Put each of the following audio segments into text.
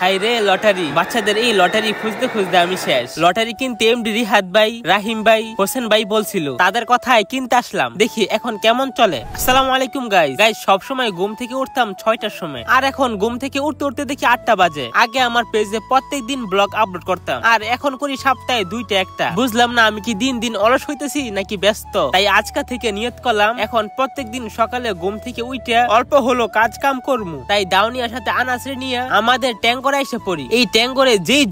High রে lottery, বাচ্চাদের এই লটারি খুঁজতে খুঁজতে আমি শেষ। লটারি কিনতে এমডি রিহাত ভাই, রাহিম ভাই, হোসেন ভাই বলছিল, তাদের কথায় কিনতে আসলাম, দেখি এখন কেমন চলে। আসসালামু আলাইকুম গাইস। সবসময় ঘুম থেকে উঠতাম 6টার সময়, আর এখন ঘুম থেকে উঠতে উঠতে দেখি 8টা বাজে। আগে আমার পেজে প্রত্যেক দিন ব্লগ আপলোড করতাম, আর এখন করি সপ্তাহে 2টা 1টা। বুঝলাম না আমি কি দিন দিন অলস হইতেছি নাকি ব্যস্ত। তাই আজকে থেকে নিয়ত করলাম এখন প্রত্যেক দিন সকালে ঘুম থেকে উঠে অল্প হলো কাজ কাম করবো। তাই দাউনিয়ার সাথে আনাসরে নিয়ে আমাদের ট্যাঙ্গরে এসে পড়ি। এই ট্যাঙ্গরে যেই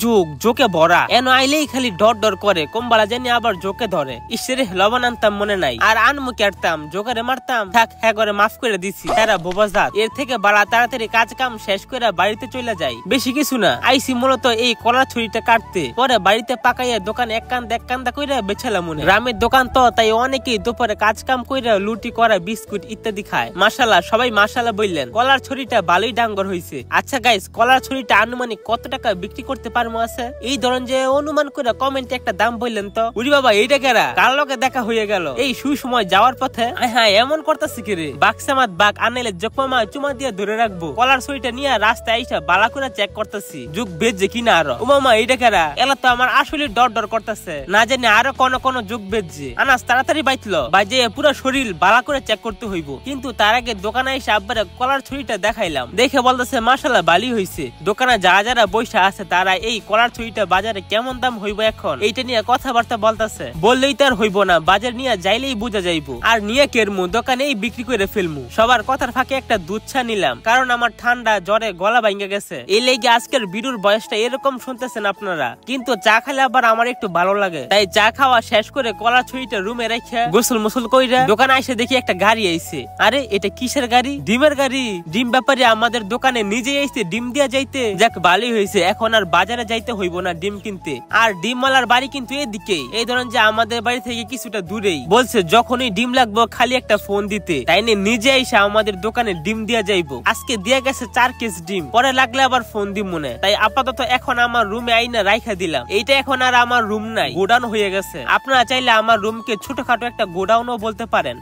জোকে ভরা, এন আইলেই খালি ডর ডর করে, কমবালা জানি আবার জোকে ধরে। ঈশ্বরে লবণ আনতাম মনে নাই, আর আনমু কাটতাম, জোকারে মারতাম, থাক হ্যাঁ করে মাফ করে দিছি। তারা বোবাজাত, এর থেকে বাড়া তাড়াতাড়ি কাজ কাম শেষ করে বাড়িতে চলে যাই। বেশি কিছু না, আইসি মূলত এই কলা ছুরিটা কাটতে, পরে বাড়িতে পাকাইয়া দোকান এক কান্দা কইরা বেছালাম মনে। গ্রামের দোকান তো, তাই অনেকেই দুপুরে কাজ কাম কইরা লুটি করা বিস্কুট ইত্যাদি খায়। মাশাআল্লাহ, সবাই মাশাআল্লাহ বললেন। কলার ছুরিটা ভালোই ডাঙ্গর হইছে। আচ্ছা গাইস, কলার ছুরিটা আনুমানিক কত টাকা বিক্রি করতে পারবো আছে? এই ধরন যে অনুমান করে কমেন্টে একটা দাম বললেন তো। উরি বাবা, এইটা কেরা, কার লগে দেখা হয়ে গেল এই সময় যাওয়ার পথে? হ্যাঁ এমন করতেছি কি রে, বাক্সামাত বাঘ আনাইলে জকমা চুমা দিয়ে ধরে রাখবো। কলার ছুরিটা নিয়ে রাস্তায় আইসা বালা করে চেক করতেছি যুগ বেজে কিনা আরো। উমামা এইটা কেরা, এলা তো আমার আসলে ডর ডর করতেছে, না জানি আরো কোন যুগ বেজে। আনাস তাড়াতাড়ি বাইতলো, বাজে পুরো শরীর বালা করে চেক করতে হইব। কিন্তু তার আগে দোকানে এসে আব্বারে কলার ছুরিটা দেখাইলাম, দেখে বলতেছে মাশাআল্লাহ ভালোই হইছে। দোকানে যারা বৈশা আছে তারা এই কলার ছুরিটা বাজারে কেমন দাম হইব এখন এইটা নিয়ে কথাবার্তা বলতেছে। বললেই তার হইব না, বাজার নিয়ে যাইলেই বোঝা যাইব। আর নিয়ে কেরমু দোকানেই বিক্রি করে ফেলমু। সবার কথার ফাঁকে একটা দুধ চা নিলাম, কারণ আমার ঠান্ডা জ্বরে গলা ভাঙে গেছে। এই লেগে আজকের ভিডিওর বয়সটা এরকম শুনতেছেন আপনারা, কিন্তু চা খেলে আবার আমার একটু ভালো লাগে। তাই চা খাওয়া শেষ করে কলার ছুরিটা রুমে রেখে গোসল মুসল কইরা দোকানে এসে দেখি একটা গাড়ি আইছে। আরে এটা কিসের গাড়ি? ডিমের গাড়ি। ডিম ব্যাপারে আমাদের দোকানে নিজে আইছে ডিম দিয়া যাইতে। যাক ভালোই হয়েছে, এখন আর বাজারে যাইতে হইব না ডিম কিনতে। আর ডিমওয়ালার বাড়ি কিন্তু এদিকেই, এই ধরেন যে আমাদের বাড়ি থেকে কিছুটা দূরেই। বলছে যখনই ডিম লাগবে খালি একটা ফোন দিতে, তাই নিজে আইসা আমাদের দোকানে ডিম দিয়া যাইবো। আজকে দিয়া গেছে 4 কেজি ডিম, পরে লাগলে আবার ফোন দিব মনে। তাই আপাতত এখন আমার রুমে আইনা রাইখা দিলাম। এইটা এখন আর আমার রুম নাই, গোডাউন হয়ে গেছে। আপনারা চাইলে আমার রুমকে ছোটখাটো একটা গোডাউনও বলতে পারেন।